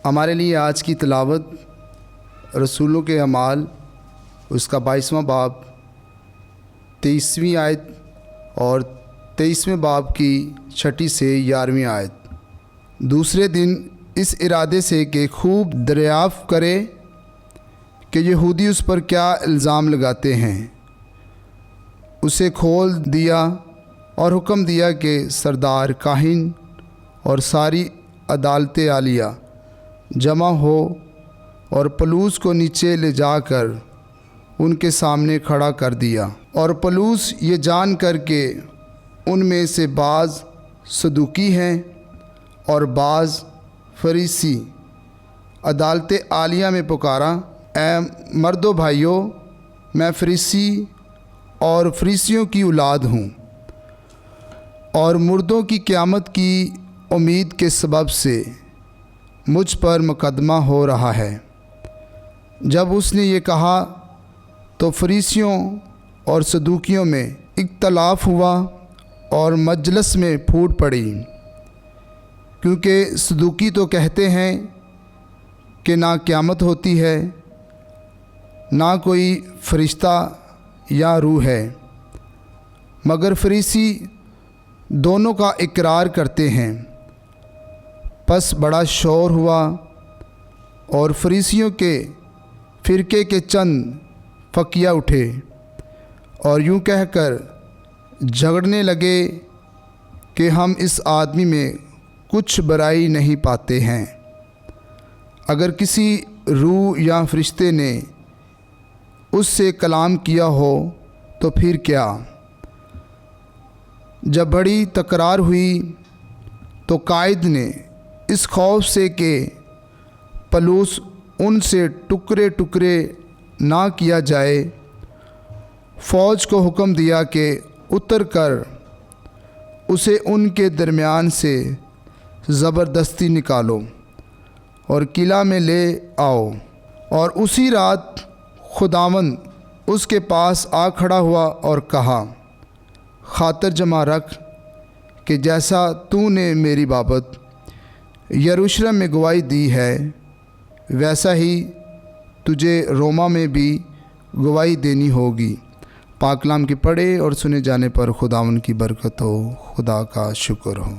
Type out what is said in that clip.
हमारे लिए आज की तिलावत रसूलों के अमाल उसका 22वां बाब 23वीं आयत और 23वें बाब की 6 से 11वीं आयत। दूसरे दिन इस इरादे से कि खूब दरियाफ़्त करे कि यहूदी उस पर क्या इल्ज़ाम लगाते हैं, उसे खोल दिया और हुक्म दिया कि सरदार काहिन और सारी अदालत आलिया जमा हो और पलूस को नीचे ले जाकर उनके सामने खड़ा कर दिया। और पलूस ये जान कर के उनमें से बाज़ सदूकी हैं और बाज़ फरीसी अदालत आलिया में पुकारा, ए मर्दो भाइयों, मैं फरीसी और फरीसियों की औलाद हूँ और मुर्दों की क़यामत की उम्मीद के सबब से मुझ पर मुकदमा हो रहा है। जब उसने ये कहा तो फरीसियों और सदूकियों में इख्तलाफ हुआ और मजलिस में फूट पड़ी, क्योंकि सदूकी तो कहते हैं कि ना क़यामत होती है, ना कोई फरिश्ता या रूह है, मगर फरीसी दोनों का इकरार करते हैं। बस बड़ा शोर हुआ और फरीसियों के फ़िरके के चंद फ़कीया उठे और यूँ कहकर झगड़ने लगे कि हम इस आदमी में कुछ बुराई नहीं पाते हैं। अगर किसी रूह या फरिश्ते ने उससे कलाम किया हो तो फिर क्या। जब बड़ी तकरार हुई तो कायद ने इस खौफ से कि पलूस उनसे टुकड़े टुकड़े ना किया जाए, फ़ौज को हुक्म दिया कि उतर कर उसे उनके दरमियान से ज़बरदस्ती निकालो और किला में ले आओ। और उसी रात खुदावंद उसके पास आ खड़ा हुआ और कहा, खातर जमा रख कि जैसा तूने मेरी बाबत यरूशलेम में गवाही दी है, वैसा ही तुझे रोमा में भी गवाही देनी होगी। पाक कलाम के पढ़े और सुने जाने पर खुदावंद की बरकत हो। खुदा का शुक्र हो।